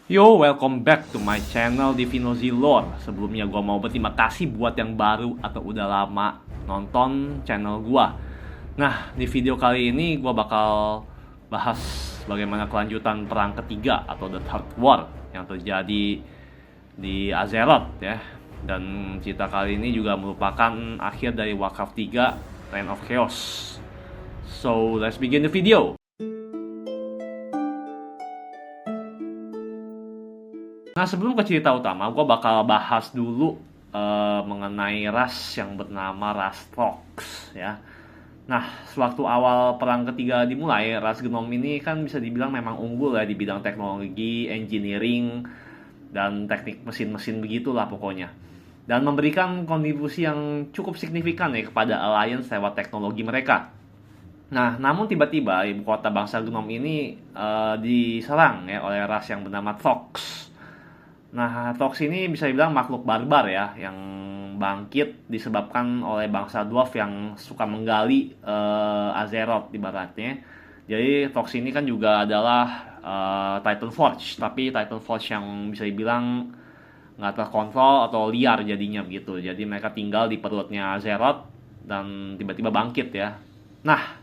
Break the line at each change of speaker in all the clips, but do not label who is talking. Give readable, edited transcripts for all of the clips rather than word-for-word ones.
Yo, welcome back to my channel Divinozy Lore. Sebelumnya gue mau berterima kasih buat yang baru atau udah lama nonton channel gue. Nah, di video kali ini gue bakal bahas bagaimana kelanjutan perang ketiga atau The Third War yang terjadi di Azeroth ya. Dan cerita kali ini juga merupakan akhir dari Warcraft 3 Reign of Chaos. So, let's begin the video. Nah, sebelum ke cerita utama, gue bakal bahas dulu mengenai ras yang bernama ras Trox ya. Nah, sewaktu awal perang ketiga dimulai, ras Genom ini kan bisa dibilang memang unggul ya di bidang teknologi, engineering, dan teknik mesin-mesin begitulah pokoknya. Dan memberikan kontribusi yang cukup signifikan ya kepada Alliance lewat teknologi mereka. Nah, namun tiba-tiba ibu kota bangsa Genom ini diserang ya oleh ras yang bernama Trox. Nah, Tox ini bisa dibilang makhluk barbar ya, yang bangkit disebabkan oleh bangsa dwarf yang suka menggali Azeroth ibaratnya. Jadi Tox ini kan juga adalah Titan Forge, tapi Titan Forge yang bisa dibilang nggak terkontrol atau liar jadinya begitu. Jadi mereka tinggal di perutnya Azeroth dan tiba-tiba bangkit ya. Nah,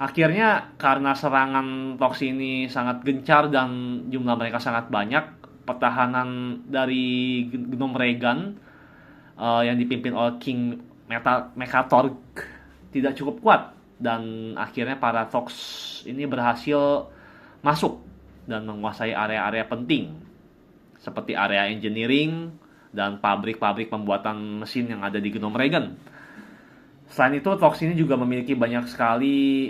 akhirnya karena serangan Tox ini sangat gencar dan jumlah mereka sangat banyak, pertahanan dari Gnome Regan yang dipimpin oleh King Mekatorg tidak cukup kuat dan akhirnya para Tox ini berhasil masuk dan menguasai area-area penting seperti area engineering dan pabrik-pabrik pembuatan mesin yang ada di Gnome Regan. Selain itu, Tox ini juga memiliki banyak sekali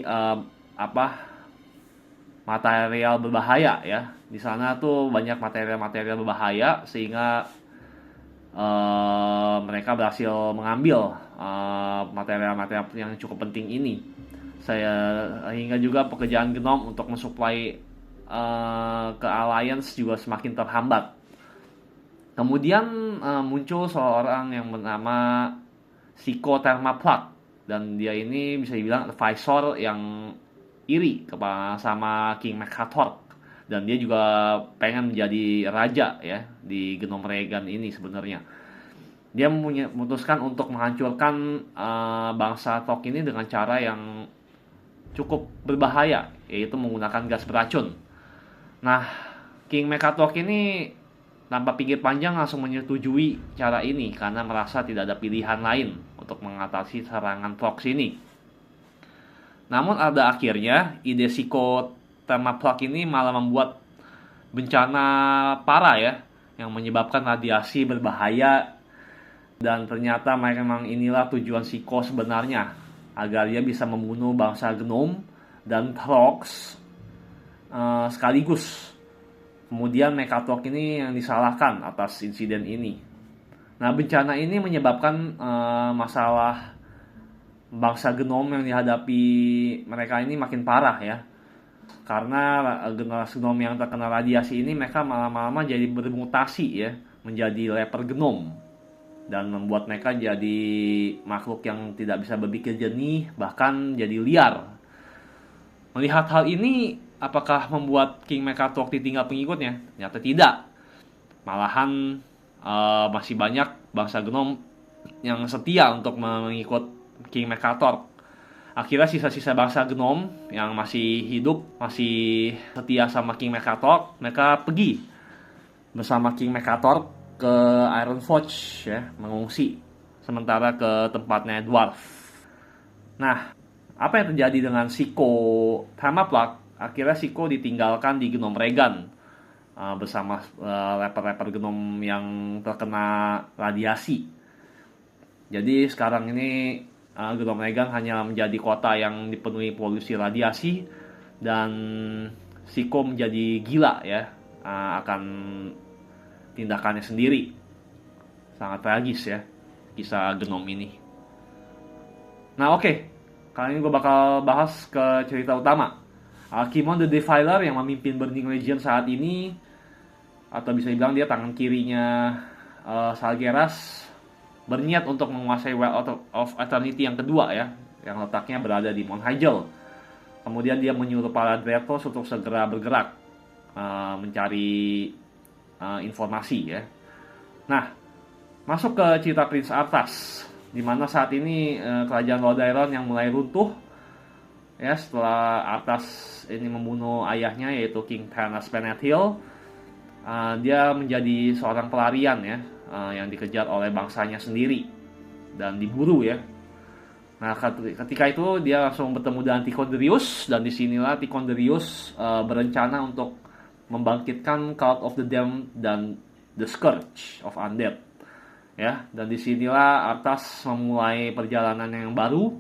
material berbahaya ya. Di sana tuh banyak material-material berbahaya sehingga mereka berhasil mengambil material-material yang cukup penting ini. Hingga juga pekerjaan Gnome untuk mensuplai ke Alliance juga semakin terhambat. Kemudian muncul seorang yang bernama Siko Thermaplug dan dia ini bisa dibilang advisor yang iri kepada sama King Mekatorg dan dia juga pengen menjadi raja ya di Gnome Regan ini sebenarnya. Dia memutuskan untuk menghancurkan bangsa Tok ini dengan cara yang cukup berbahaya, yaitu menggunakan gas beracun. Nah, King Mekatorg ini tanpa pikir panjang langsung menyetujui cara ini karena merasa tidak ada pilihan lain untuk mengatasi serangan Prox ini. Namun ada akhirnya ide Siko Thermaplug ini malah membuat bencana parah ya yang menyebabkan radiasi berbahaya dan ternyata memang inilah tujuan Siko sebenarnya agar dia bisa membunuh bangsa Gnome dan Prox sekaligus. Kemudian Mekatorg ini yang disalahkan atas insiden ini. Nah, bencana ini menyebabkan masalah bangsa Gnome yang dihadapi mereka ini makin parah ya. Karena generasi Gnome yang terkena radiasi ini mereka lama-lama jadi bermutasi ya menjadi leper Gnome dan membuat mereka jadi makhluk yang tidak bisa berpikir jernih, bahkan jadi liar. Melihat hal ini, apakah membuat King Mekatorg ditinggal pengikutnya? Ternyata tidak. Malahan masih banyak bangsa Gnome yang setia untuk mengikut King Mekatorg. Akhirnya sisa-sisa bangsa Gnome yang masih hidup, masih setia sama King Mekatorg, mereka pergi bersama King Mekatorg ke Ironforge ya, mengungsi sementara ke tempatnya Dwarf. Nah, apa yang terjadi dengan Siko Thermaplug? Akhirnya Siko ditinggalkan di Gnome Regan bersama leper-leper Gnome yang terkena radiasi. Jadi sekarang ini Gnome Regan hanya menjadi kota yang dipenuhi polusi radiasi dan Siko menjadi gila ya akan tindakannya sendiri. Sangat tragis ya kisah Gnome ini. Nah oke, kali ini gue bakal bahas ke cerita utama. Kimon the Defiler yang memimpin Burning Legion saat ini, atau bisa dibilang dia tangan kirinya Salgeras, berniat untuk menguasai Well of Eternity yang kedua ya, yang letaknya berada di Mount Hyjal. Kemudian dia menyuruh para Dreadnoughts untuk segera bergerak mencari informasi ya. Nah, masuk ke cerita Prince Arthas, di mana saat ini kerajaan Lordaeron yang mulai runtuh ya setelah Arthas ini membunuh ayahnya yaitu King Thanas Penethil. Dia menjadi seorang pelarian ya, yang dikejar oleh bangsanya sendiri dan diburu ya. Nah, ketika itu dia langsung bertemu dengan Tichondrius, dan disinilah Tichondrius berencana untuk membangkitkan Cult of the Damned dan The Scourge of Undead. Ya, dan disinilah Arthas memulai perjalanan yang baru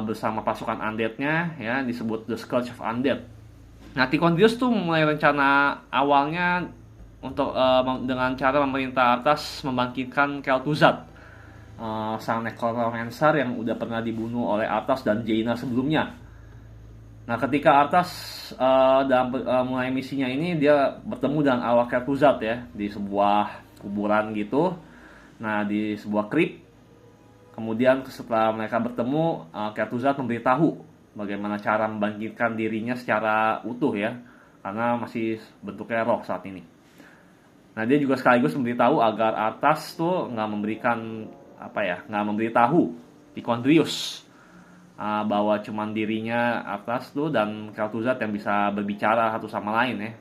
bersama pasukan undead-nya ya, disebut The Scourge of Undead. Nah, Tichondrius tuh mulai rencana awalnya untuk dengan cara memerintah Arthas membangkitkan Kel'Thuzad, sang necromancer yang udah pernah dibunuh oleh Arthas dan Jaina sebelumnya. Nah, ketika Arthas dalam mulai misinya ini, dia bertemu dengan arwah Kel'Thuzad ya di sebuah kuburan gitu. Nah, di sebuah crypt. Kemudian setelah mereka bertemu, Kel'Thuzad memberitahu bagaimana cara membangkitkan dirinya secara utuh ya, karena masih bentuknya roh saat ini. Nah, dia juga sekaligus memberitahu agar Arthas tuh nggak memberitahu Tichondrius bahwa cuman dirinya Arthas tuh dan Kel'Thuzad yang bisa berbicara satu sama lain ya.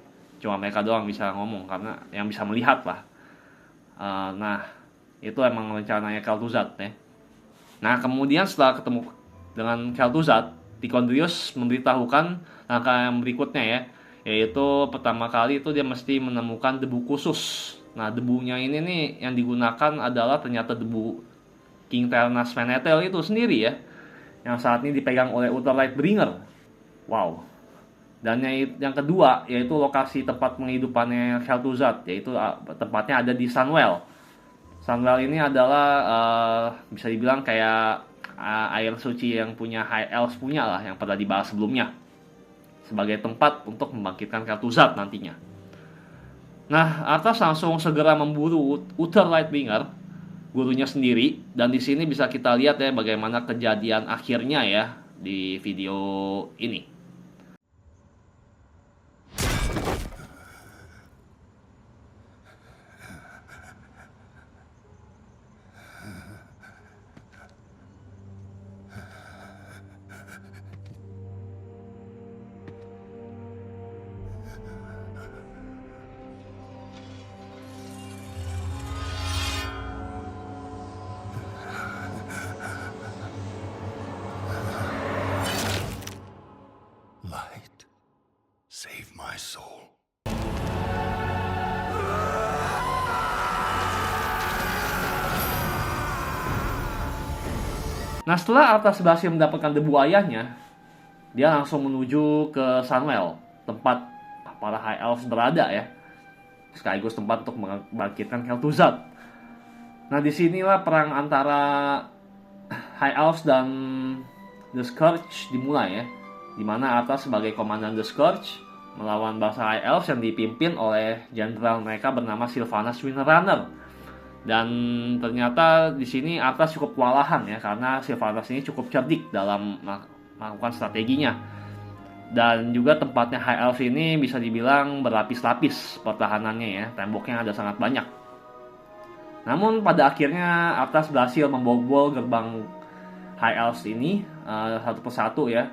Cuma mereka doang bisa ngomong, karena yang bisa melihat lah. Nah, itu emang rencananya Kel'Thuzad ya. Nah, kemudian setelah ketemu dengan Kel'Thuzad, Tichondrius memberitahukan langkah yang berikutnya ya, yaitu pertama kali itu dia mesti menemukan debu khusus. Nah, debunya ini nih yang digunakan adalah ternyata debu King Thanas Penethil itu sendiri ya, yang saat ini dipegang oleh Ultra Lightbringer. Wow. Dan yang kedua yaitu lokasi tempat penghidupannya Kel'Thuzad, yaitu tempatnya ada di Sunwell. Sunwell ini adalah bisa dibilang kayak air suci yang punya High Elves punya lah, yang pernah dibahas sebelumnya, sebagai tempat untuk membangkitkan Kel'Thuzad nantinya. Nah, Arthas langsung segera memburu Uther Lightbringer, gurunya sendiri, dan di sini bisa kita lihat ya bagaimana kejadian akhirnya ya di video ini.
Light, save my soul.
Nah, setelah Arthas berhasil mendapatkan debu ayahnya, dia langsung menuju ke Sunwell, tempat para High Elves berada ya, sekaligus tempat untuk membangkitkan Kel'Thuzad. Nah, disinilah perang antara High Elves dan The Scourge dimulai ya, dimana Arthas sebagai komandan The Scourge melawan bangsa High Elves yang dipimpin oleh jenderal mereka bernama Sylvanas Windrunner. Dan ternyata di sini Arthas cukup kewalahan ya, karena Sylvanas ini cukup cerdik dalam melakukan strateginya. Dan juga tempatnya High Elves ini bisa dibilang berlapis-lapis pertahanannya ya, temboknya ada sangat banyak. Namun pada akhirnya Arthas berhasil membobol gerbang High Elves ini satu persatu ya,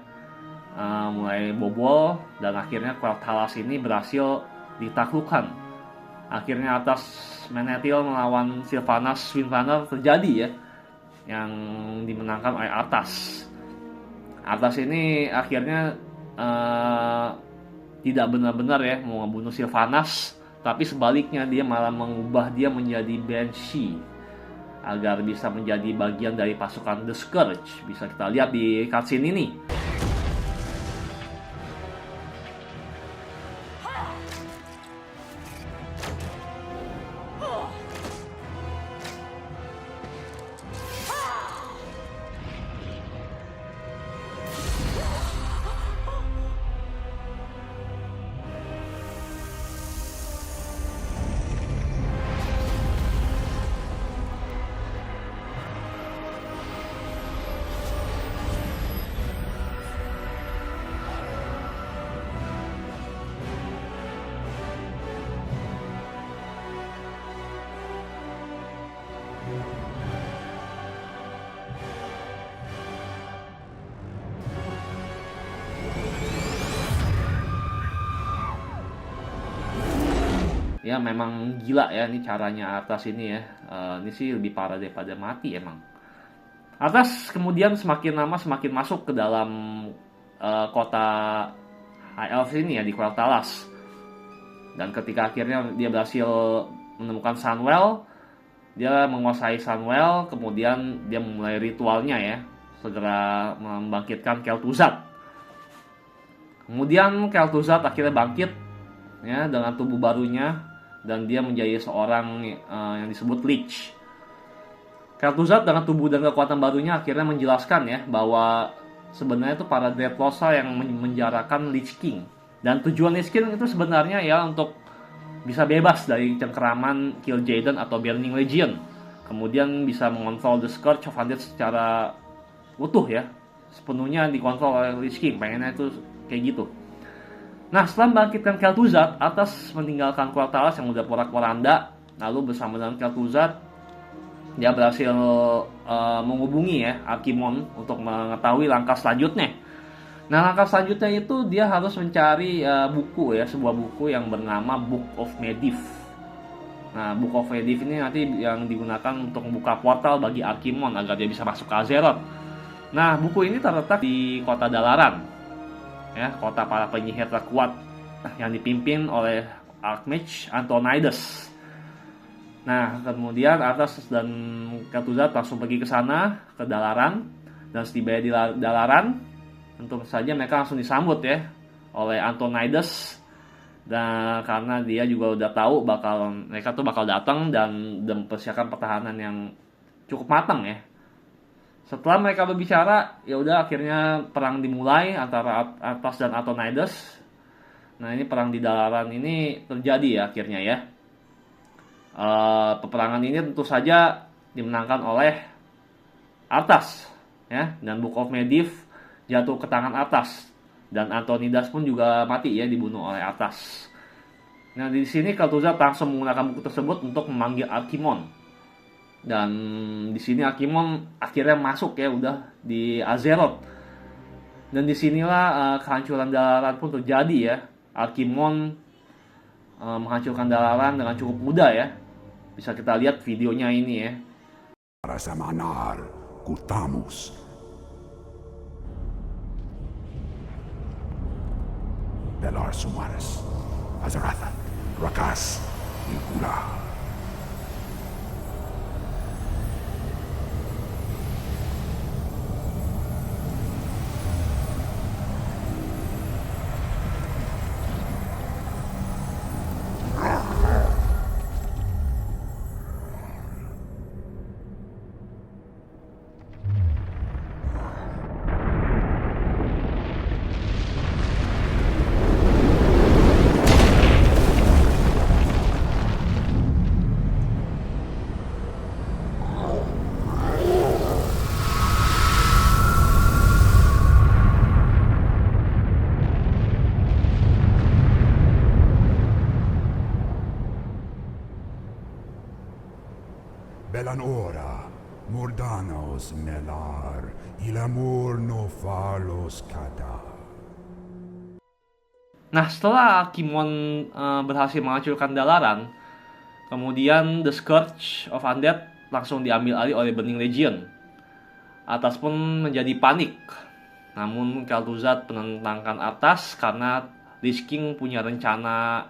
mulai bobol, dan akhirnya Quel'Thalas ini berhasil ditaklukkan. Akhirnya Arthas Menethil melawan Sylvanas Windrunner terjadi ya, yang dimenangkan oleh Arthas. Arthas ini akhirnya tidak benar-benar ya mau membunuh Sylvanas, tapi sebaliknya dia malah mengubah dia menjadi Banshee agar bisa menjadi bagian dari pasukan The Scourge. Bisa kita lihat di cutscene ini. ya memang gila ya ini caranya Arthas ini ya. Ini sih lebih parah daripada mati emang. Arthas kemudian semakin lama semakin masuk ke dalam kota High Elf ini ya, di Quel'Thalas. Dan ketika akhirnya dia berhasil menemukan Sunwell, dia menguasai Sunwell, kemudian dia memulai ritualnya ya, segera membangkitkan Kel'Thuzad. Kemudian Kel'Thuzad akhirnya bangkit ya dengan tubuh barunya, dan dia menjadi seorang yang disebut Lich. Kel'Thuzad dengan tubuh dan kekuatan barunya akhirnya menjelaskan ya bahwa sebenarnya itu para Dreadlosa yang menjarakan Lich King. Dan tujuan Lich King itu sebenarnya ya untuk bisa bebas dari cengkeraman Kil'jaeden atau Burning Legion. Kemudian bisa mengontrol The Scourge of Undead secara utuh ya, sepenuhnya dikontrol oleh Lich King. Pengennya itu kayak gitu. Nah, setelah membangkitkan Kel'Thuzad, Arthas meninggalkan Quel'Thalas yang udah porak-poranda. Lalu bersama dengan Kel'Thuzad, dia berhasil menghubungi ya Archimonde untuk mengetahui langkah selanjutnya. Nah, langkah selanjutnya itu dia harus mencari buku ya, sebuah buku yang bernama Book of Medivh. Nah, Book of Medivh ini nanti yang digunakan untuk membuka portal bagi Archimonde agar dia bisa masuk ke Azeroth. Nah, buku ini terletak di kota Dalaran, ya, kota para penyihir terkuat yang dipimpin oleh Archmage Antonidas. Nah, kemudian Arthas dan Kel'Thuzad langsung pergi ke sana, ke Dalaran, dan setibanya di Dalaran, tentu saja mereka langsung disambut ya oleh Antonidas, dan karena dia juga udah tahu mereka tuh bakal datang dan mempersiapkan pertahanan yang cukup matang ya. Setelah mereka berbicara, ya udah akhirnya perang dimulai antara Arthas dan Antonidas. Nah, ini perang di Dalaran ini terjadi ya akhirnya ya. Peperangan ini tentu saja dimenangkan oleh Arthas ya, dan Book of Medivh jatuh ke tangan Arthas, dan Antonidas pun juga mati ya, dibunuh oleh Arthas. Nah, di sini Kel'Thuzad langsung menggunakan buku tersebut untuk memanggil Archimonde, dan di sini Archimonde akhirnya masuk ya udah di Azeroth, dan disinilah kehancuran Dalaran pun terjadi ya. Archimonde menghancurkan Dalaran dengan cukup mudah ya. Bisa kita lihat videonya ini ya.
Para Samanar, Kutamus. Belar Sumares, Azaratha, Rakas, Ilkura. Belanora, Mordanos Melar, Ilamur no Falos Kata.
Nah, setelah Archimonde berhasil menghancurkan Dalaran, kemudian The Scourge of Undead langsung diambil alih oleh Burning Legion. Arthas pun menjadi panik. Namun Kel'Thuzad menentangkan Arthas karena Lich King punya rencana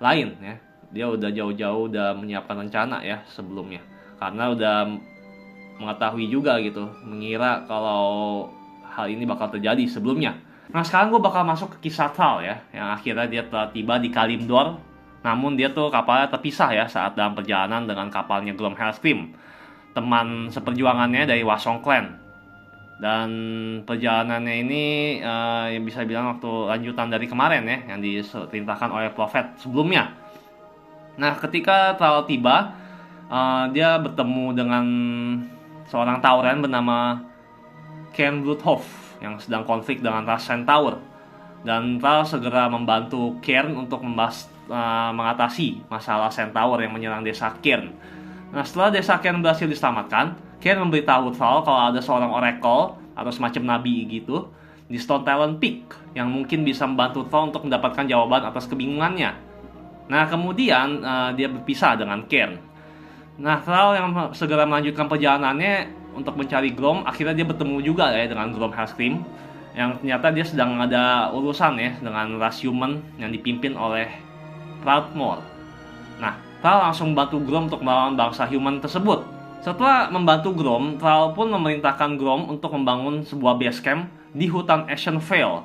lain ya. Dia udah jauh-jauh udah menyiapkan rencana ya sebelumnya. Karena udah mengetahui juga gitu, mengira kalau hal ini bakal terjadi sebelumnya. Nah, sekarang gue bakal masuk ke kisah Thrall ya, yang akhirnya dia telah tiba di Kalimdor. Namun dia tuh kapalnya terpisah ya saat dalam perjalanan dengan kapalnya Grom Hellscream, teman seperjuangannya dari Wasong Clan. Dan perjalanannya ini yang bisa bilang waktu lanjutan dari kemarin ya, yang diperintahkan oleh Prophet sebelumnya. Nah, ketika Thrall tiba, dia bertemu dengan seorang Tauren bernama Cairn Bloodhoof yang sedang konflik dengan ras Centaur, dan Thrall segera membantu Cairn untuk mengatasi masalah Centaur yang menyerang desa Cairn. Nah, setelah desa Cairn berhasil diselamatkan, Cairn memberitahu Thrall kalau ada seorang oracle atau semacam nabi gitu di Stone Talon Peak yang mungkin bisa membantu Thrall untuk mendapatkan jawaban atas kebingungannya. Nah, kemudian dia berpisah dengan Cairn. Nah, Thrall yang segera melanjutkan perjalanannya untuk mencari Grom, akhirnya dia bertemu juga ya dengan Grom Hellscream, yang ternyata dia sedang ada urusan ya dengan ras human yang dipimpin oleh Proudmoore. Nah, Thrall langsung membantu Grom untuk melawan bangsa human tersebut. Setelah membantu Grom, Thrall pun memerintahkan Grom untuk membangun sebuah base camp di hutan Ashenvale.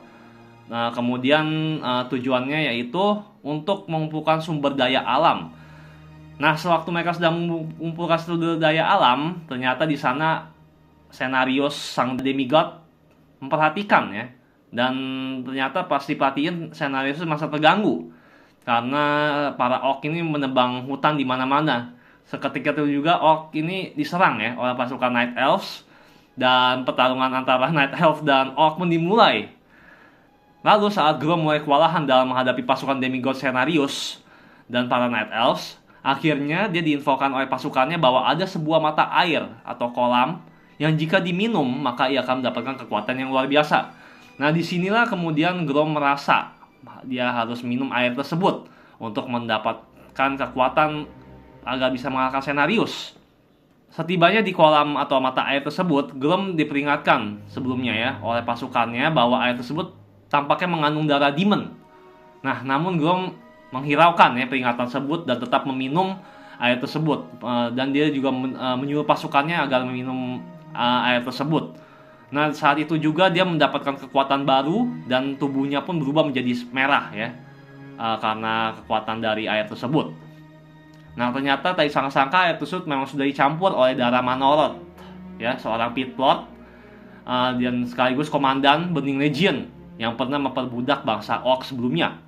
Nah, kemudian tujuannya yaitu untuk mengumpulkan sumber daya alam. Nah, sewaktu mereka sedang mengumpulkan sumber daya alam, ternyata di sana Cenarius sang demigod memperhatikan ya. Dan ternyata pas diperhatiin Cenarius masa terganggu karena para orc ini menebang hutan di mana-mana. Seketika itu juga orc ini diserang ya oleh pasukan Night Elves, dan pertarungan antara Night Elf dan orc pun dimulai. Lalu saat Grom mulai kewalahan dalam menghadapi pasukan demigod Cenarius dan para Night Elves, akhirnya dia diinfokan oleh pasukannya bahwa ada sebuah mata air atau kolam yang jika diminum maka ia akan mendapatkan kekuatan yang luar biasa. Nah, disinilah kemudian Grom merasa dia harus minum air tersebut untuk mendapatkan kekuatan agar bisa mengalahkan Cenarius. Setibanya di kolam atau mata air tersebut, Grom diperingatkan sebelumnya ya oleh pasukannya bahwa air tersebut tampaknya mengandung darah demon. Nah, namun Grom menghiraukan ya peringatan tersebut dan tetap meminum air tersebut, dan dia juga menyuruh pasukannya agar meminum air tersebut. Nah, saat itu juga dia mendapatkan kekuatan baru dan tubuhnya pun berubah menjadi merah ya, karena kekuatan dari air tersebut. Nah, ternyata tak disangka-sangka air tersebut memang sudah dicampur oleh darah Manoroth ya, seorang Pit Lord dan sekaligus komandan Burning Legion yang pernah memperbudak bangsa orc sebelumnya.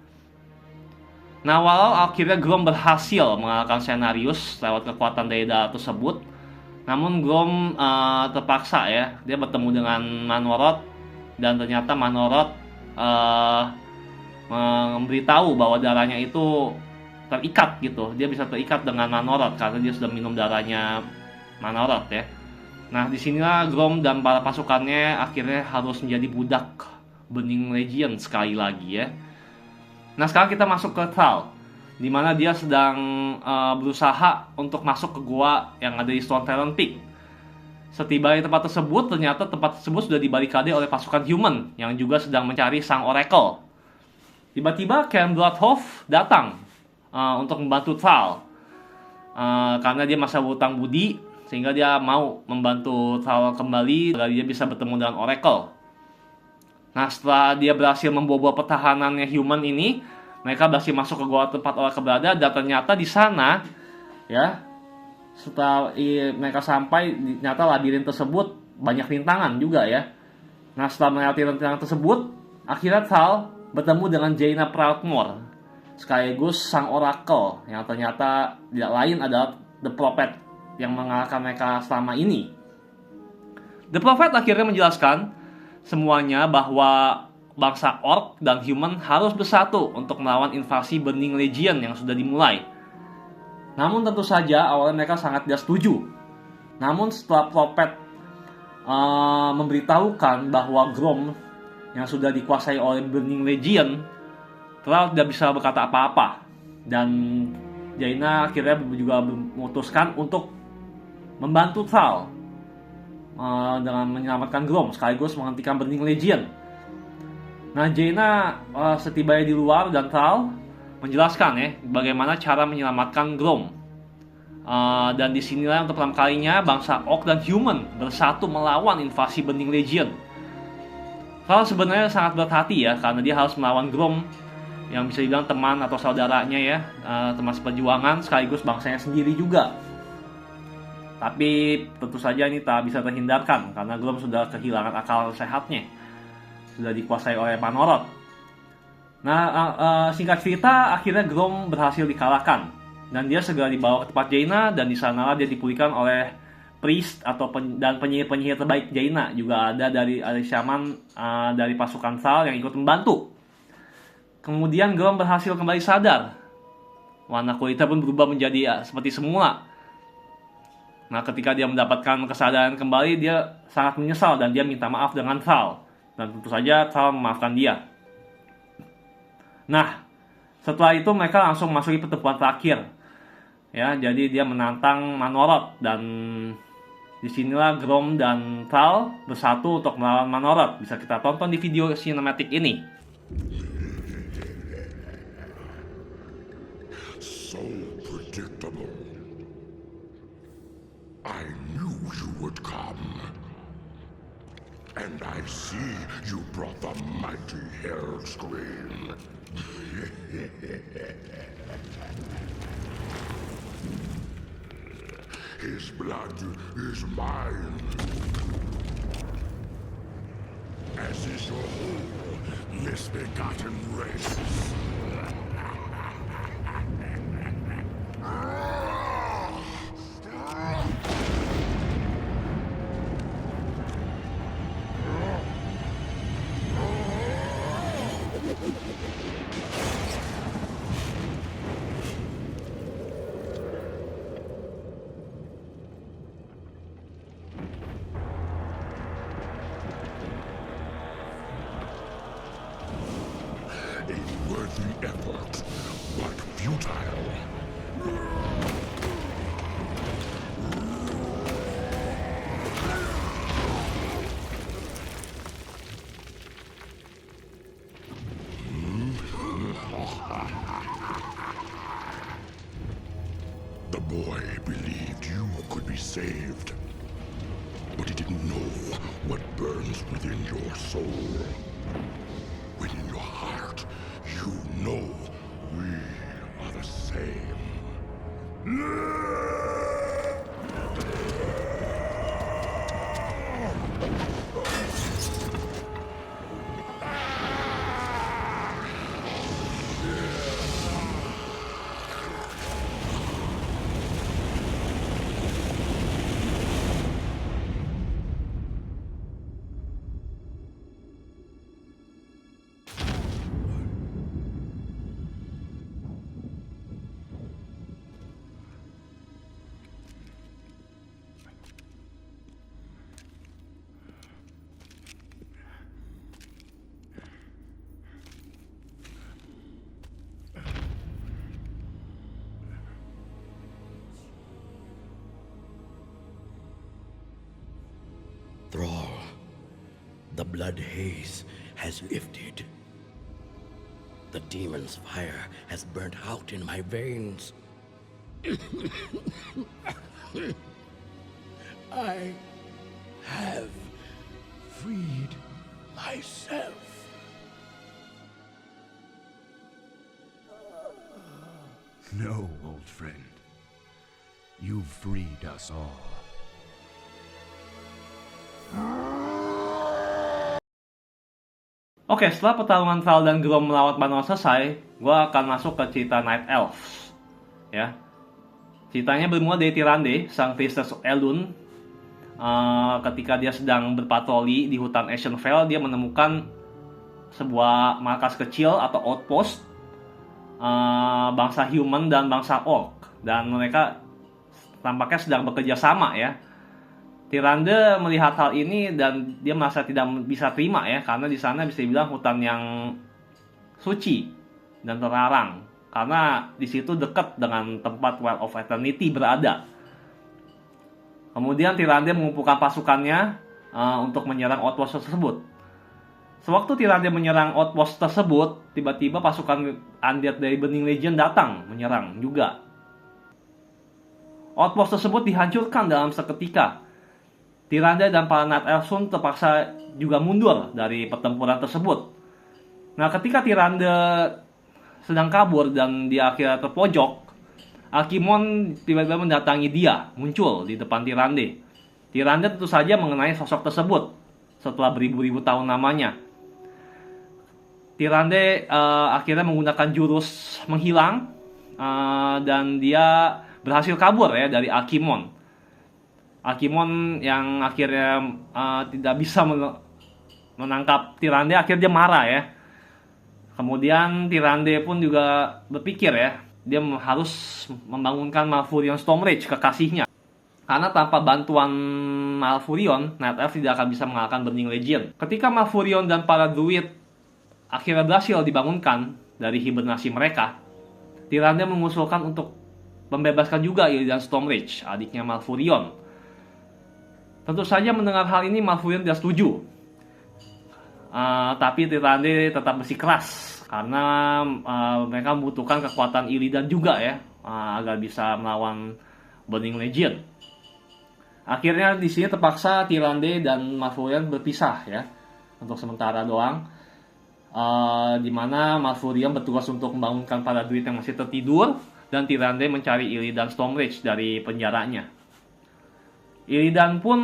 Nah, walau akhirnya Grom berhasil mengalahkan Cenarius lewat kekuatan dari darah tersebut, namun Grom terpaksa ya, dia bertemu dengan Manoroth, dan ternyata Manoroth memberitahu bahwa darahnya itu terikat gitu. Dia bisa terikat dengan Manoroth karena dia sudah minum darahnya Manoroth ya. Nah, disinilah Grom dan para pasukannya akhirnya harus menjadi budak Burning Legion sekali lagi ya. Nah, sekarang kita masuk ke Thrall, di mana dia sedang berusaha untuk masuk ke gua yang ada di Stone Talon Peak. Setiba di tempat tersebut, ternyata tempat tersebut sudah dibarikade oleh pasukan human yang juga sedang mencari sang Oracle. Tiba-tiba Cairn Bloodhoof datang untuk membantu Thrall, karena dia masih berhutang budi, sehingga dia mau membantu Thrall kembali agar dia bisa bertemu dengan Oracle. Nah, setelah dia berhasil membobol pertahanannya human ini, mereka berhasil masuk ke gua tempat Oracle berada, dan ternyata di sana ya, setelah mereka sampai, ternyata labirin tersebut banyak rintangan juga ya. Nah, setelah melewati rintangan tersebut, akhirnya Thrall bertemu dengan Jaina Proudmoore, sekaligus sang Oracle yang ternyata tidak lain adalah The Prophet yang mengalahkan mereka selama ini. The Prophet akhirnya menjelaskan semuanya bahwa bangsa orc dan human harus bersatu untuk melawan invasi Burning Legion yang sudah dimulai. Namun tentu saja awalnya mereka sangat tidak setuju. Namun setelah Prophet memberitahukan bahwa Grom yang sudah dikuasai oleh Burning Legion, Thrall tidak bisa berkata apa-apa, dan Jaina akhirnya juga memutuskan untuk membantu Thrall dengan menyelamatkan Grom sekaligus menghentikan Burning Legion. Nah, Jaina setibanya di luar, dan Thrall menjelaskan ya bagaimana cara menyelamatkan Grom. Dan disinilah untuk pertama kalinya bangsa orc dan human bersatu melawan invasi Burning Legion. Thrall sebenarnya sangat berat hati ya, karena dia harus melawan Grom yang bisa dibilang teman atau saudaranya ya, teman seperjuangan sekaligus bangsanya sendiri juga. Tapi tentu saja ini tak bisa terhindarkan karena Grom sudah kehilangan akal sehatnya, sudah dikuasai oleh Manoroth. Nah, singkat cerita, akhirnya Grom berhasil dikalahkan dan dia segera dibawa ke tempat Jaina, dan di sanalah dia dipulihkan oleh priest atau dan penyihir terbaik Jaina. Juga ada dari shaman dari pasukan Thrall yang ikut membantu. Kemudian Grom berhasil kembali sadar. Warna kulitnya pun berubah menjadi seperti semula. Nah, ketika dia mendapatkan kesadaran kembali, dia sangat menyesal dan dia minta maaf dengan Thrall. Dan tentu saja Thrall memaafkan dia. Nah, Setelah itu mereka langsung masuki pertempuran terakhir. Ya, jadi dia menantang Manoroth, dan disinilah Grom dan Thrall bersatu untuk melawan Manoroth. Bisa kita tonton di video sinematik ini.
So predictable. I knew you would come. And I see you brought the mighty Hellscream. His blood is mine. As is your whole misbegotten race. A worthy effort, but futile. The boy believed you could be saved, but he didn't know what burns within your soul. Within your heart, you know we are the same.
Thrall, the blood haze has lifted. The demon's fire has burnt out in my veins. I have freed myself.
No, old friend. You've freed us all.
Oke, setelah pertarungan Thrall dan Grom melawan Manoroth selesai, gue akan masuk ke cerita Night Elves. Ya, ceritanya bermula dari Tyrande, sang priestess Elun. Ketika dia sedang berpatroli di hutan Ashenvale, dia menemukan sebuah markas kecil atau outpost bangsa human dan bangsa orc, dan mereka tampaknya sedang bekerja sama ya. Tyrande melihat hal ini dan dia merasa tidak bisa terima ya, karena di sana bisa dibilang hutan yang suci dan terlarang, karena di situ dekat dengan tempat Well of Eternity berada. Kemudian Tyrande mengumpulkan pasukannya untuk menyerang outpost tersebut. Sewaktu Tyrande menyerang outpost tersebut, tiba-tiba pasukan undead dari Burning Legion datang menyerang juga. Outpost tersebut dihancurkan dalam seketika. Tyrande dan para Night Elves pun terpaksa juga mundur dari pertempuran tersebut. Nah, ketika Tyrande sedang kabur dan dia akhirnya terpojok, Akimon tiba-tiba mendatangi dia, muncul di depan Tyrande. Tyrande tentu saja mengenai sosok tersebut setelah beribu-ribu tahun lamanya. Tyrande akhirnya menggunakan jurus menghilang dan dia berhasil kabur ya dari Akimon. Akimon yang akhirnya tidak bisa menangkap Tyrande, akhirnya dia marah ya. Kemudian Tyrande pun juga berpikir ya, dia harus membangunkan Malfurion Stormrage, kekasihnya. Karena tanpa bantuan Malfurion, Night Elf tidak akan bisa mengalahkan Burning Legion. Ketika Malfurion dan para druid akhirnya berhasil dibangunkan dari hibernasi mereka, Tyrande mengusulkan untuk membebaskan juga Illidan Stormrage, adiknya Malfurion. Tentu saja mendengar hal ini Malfurion tidak setuju. Tapi Tyrande tetap bersikeras karena mereka membutuhkan kekuatan Illidan juga ya, agar bisa melawan Burning Legion. Akhirnya di sini terpaksa Tyrande dan Malfurion berpisah ya, untuk sementara doang. Di mana Malfurion bertugas untuk membangunkan para druid yang masih tertidur, dan Tyrande mencari Illidan Stormrage dari penjaranya. Illidan pun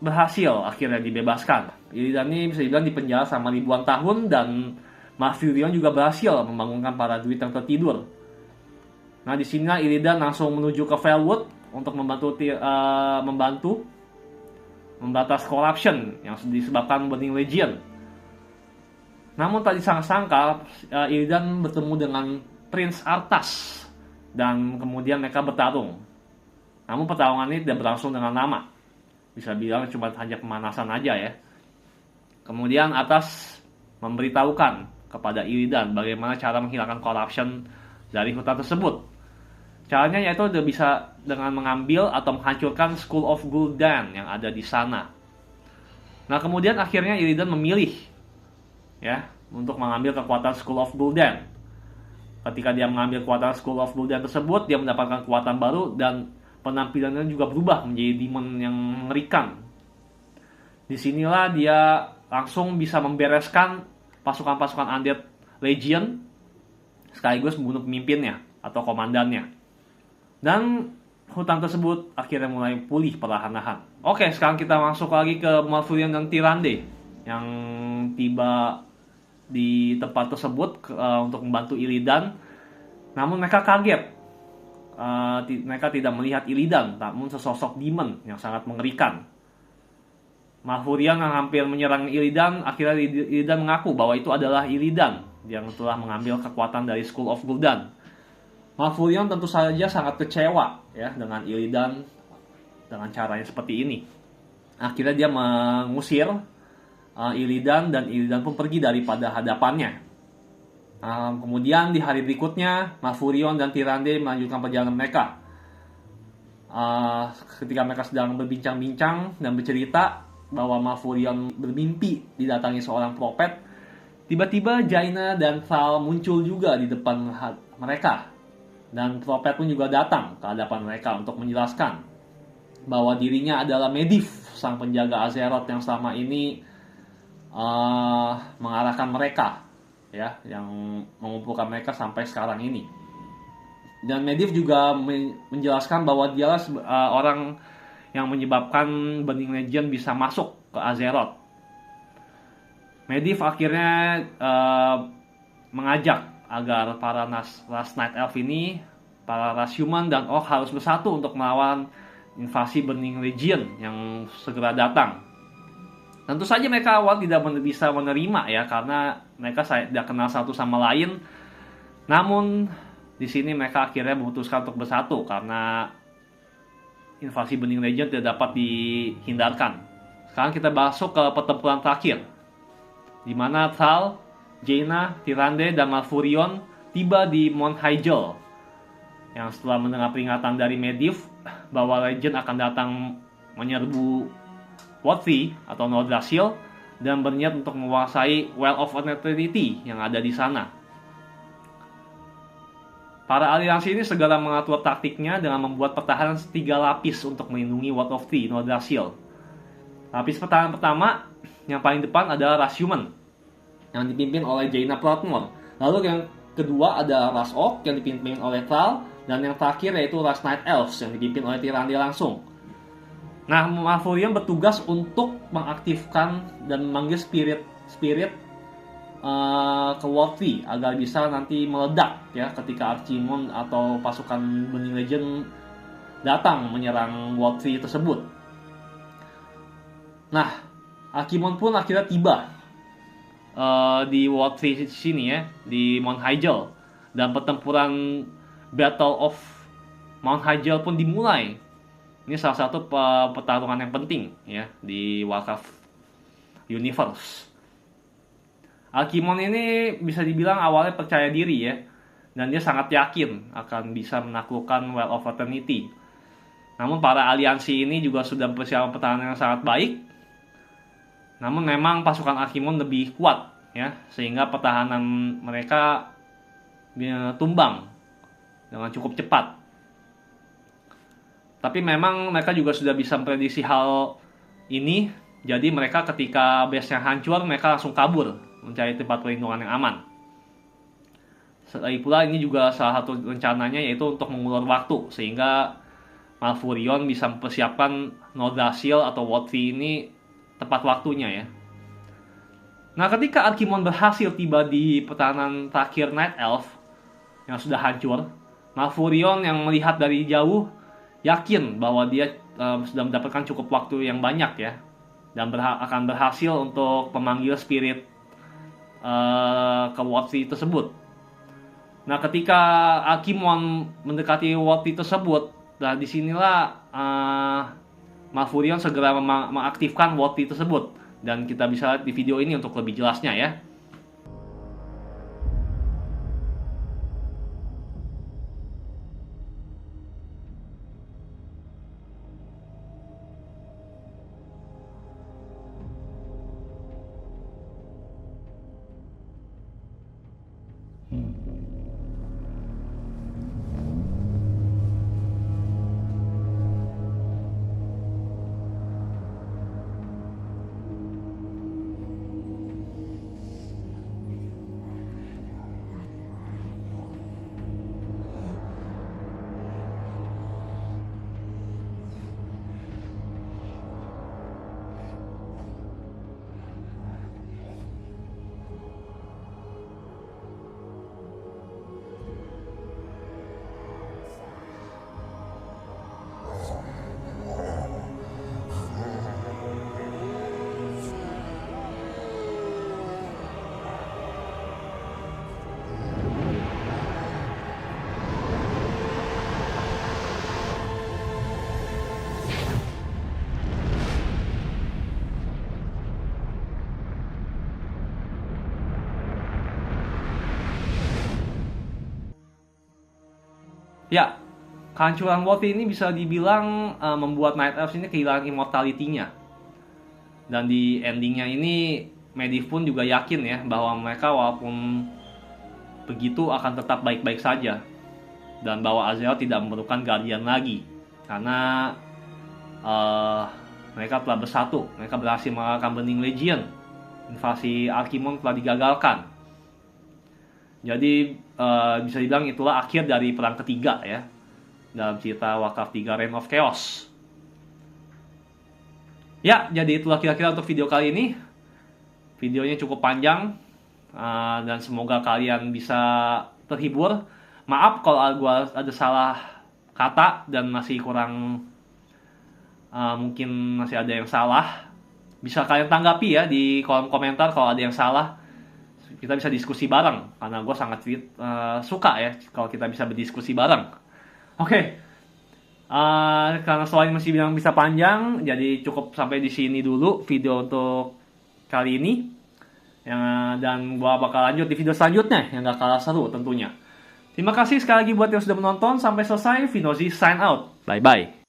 berhasil akhirnya dibebaskan. Illidan ini bisa dibilang dipenjara selama ribuan tahun, dan Malfurion juga berhasil membangunkan para druid yang tertidur. Nah, di sini Illidan langsung menuju ke Felwood untuk membantu membatas corruption yang disebabkan Burning Legion. Namun tak disangka-sangka Illidan bertemu dengan Prince Arthas, dan kemudian mereka bertarung. Namun pertarungan ini tidak berlangsung dengan lama. Bisa bilang cuma hanya pemanasan aja ya. Kemudian Arthas memberitahukan kepada Illidan bagaimana cara menghilangkan corruption dari hutan tersebut. Caranya yaitu bisa dengan mengambil atau menghancurkan School of Gul'dan yang ada di sana. Nah, kemudian akhirnya Illidan memilih ya untuk mengambil kekuatan School of Gul'dan. Ketika dia mengambil kekuatan School of Gul'dan tersebut, dia mendapatkan kekuatan baru dan penampilannya juga berubah menjadi demon yang mengerikan. Disinilah dia langsung bisa membereskan pasukan-pasukan Undead Legion sekaligus membunuh pemimpinnya atau komandannya. Dan hutan tersebut akhirnya mulai pulih perlahan-lahan. Oke, sekarang kita masuk lagi ke Malfurion dan Tyrande yang tiba di tempat tersebut untuk membantu Illidan. Namun mereka kaget. Mereka tidak melihat Illidan, namun sesosok demon yang sangat mengerikan. Malfurion yang hampir menyerang Illidan, akhirnya Illidan mengaku bahwa itu adalah Illidan yang telah mengambil kekuatan dari School of Gul'dan. Malfurion tentu saja sangat kecewa ya dengan Illidan dengan caranya seperti ini. Akhirnya dia mengusir Illidan, dan Illidan pun pergi daripada hadapannya. Kemudian di hari berikutnya Malfurion dan Tyrande melanjutkan perjalanan mereka. Ketika mereka sedang berbincang-bincang dan bercerita bahwa Malfurion bermimpi didatangi seorang prophet, tiba-tiba Jaina dan Thrall muncul juga di depan mereka. Dan prophet pun juga datang ke hadapan mereka untuk menjelaskan bahwa dirinya adalah Medivh, sang penjaga Azeroth yang selama ini mengarahkan mereka ya, yang mengumpulkan mereka sampai sekarang ini. Dan Medivh juga menjelaskan bahwa dialah orang yang menyebabkan Burning Legion bisa masuk ke Azeroth. Medivh akhirnya mengajak agar para ras Night Elf ini, para ras human dan orc harus bersatu untuk melawan invasi Burning Legion yang segera datang. Tentu saja mereka awal tidak bisa menerima ya, karena mereka tidak kenal satu sama lain. Namun di sini mereka akhirnya memutuskan untuk bersatu karena invasi Burning Legion tidak dapat dihindarkan. Sekarang kita masuk ke pertempuran terakhir, di mana Thrall, Jaina, Tyrande, dan Malfurion tiba di Mount Hyjal, yang setelah mendengar peringatan dari Medivh bahwa Legion akan datang menyerbu Worthy atau Nordrassil dan berniat untuk menguasai Well of Eternity yang ada di sana. Para aliansi ini segera mengatur taktiknya dengan membuat pertahanan 3 lapis untuk melindungi World of Nordrassil. Lapis pertahanan pertama yang paling depan adalah ras human yang dipimpin oleh Jaina Proudmoore. Lalu yang kedua ada ras orc yang dipimpin oleh Thrall, dan yang terakhir yaitu ras Night Elves yang dipimpin oleh Tyrande langsung. Nah, Malfurion bertugas untuk mengaktifkan dan memanggil spirit ke Worthy agar bisa nanti meledak ya ketika Archimonde atau pasukan Burning Legion datang menyerang Worthy tersebut. Nah, Archimonde pun akhirnya tiba di Worthy sini ya, di Mount Hyjal, dan pertempuran Battle of Mount Hyjal pun dimulai. Ini salah satu pertarungan yang penting ya di Warcraft Universe. Alkimon ini bisa dibilang awalnya percaya diri ya, dan dia sangat yakin akan bisa menaklukkan Well of Eternity. Namun para aliansi ini juga sudah mempersiapkan pertahanan yang sangat baik. Namun memang pasukan Alkimon lebih kuat ya, sehingga pertahanan mereka tumbang dengan cukup cepat. Tapi memang mereka juga sudah bisa memprediksi hal ini, jadi mereka ketika base-nya hancur, mereka langsung kabur mencari tempat perlindungan yang aman. Lagi pula ini juga salah satu rencananya yaitu untuk mengulur waktu, sehingga Malfurion bisa mempersiapkan Nordrassil atau World Tree ini tepat waktunya ya. Nah, ketika Alkimon berhasil tiba di pertahanan terakhir Night Elf yang sudah hancur, Malfurion yang melihat dari jauh yakin bahwa dia sudah mendapatkan cukup waktu yang banyak ya, dan akan berhasil untuk memanggil spirit ke World Tree tersebut. Nah, ketika Alkimon mendekati World Tree tersebut, nah disinilah Malfurion segera mengaktifkan World Tree tersebut, dan kita bisa lihat di video ini untuk lebih jelasnya ya. Ya, kehancuran World Tree ini bisa dibilang membuat Night Elves ini kehilangan immortality-nya. Dan di endingnya ini, Medivh pun juga yakin ya bahwa mereka walaupun begitu akan tetap baik-baik saja. Dan bahwa Azeroth tidak memerlukan Guardian lagi. Karena mereka telah bersatu, mereka berhasil mengalahkan Burning Legion. Invasi Alkimon telah digagalkan. Jadi bisa dibilang itulah akhir dari perang ketiga ya, dalam cerita Warcraft 3 Reign of Chaos. Ya, jadi itulah kira-kira untuk video kali ini. Videonya cukup panjang, dan semoga kalian bisa terhibur. Maaf kalau gua ada salah kata dan masih kurang, mungkin masih ada yang salah. Bisa kalian tanggapi ya di kolom komentar kalau ada yang salah. Kita bisa diskusi bareng, karena gue sangat suka ya kalau kita bisa berdiskusi bareng. Oke. Karena soalnya masih bilang bisa panjang, jadi cukup sampai di sini dulu video untuk kali ini. Dan gue bakal lanjut di video selanjutnya yang gak kalah seru tentunya. Terima kasih sekali lagi buat yang sudah menonton sampai selesai. Vinozi sign out. Bye-bye.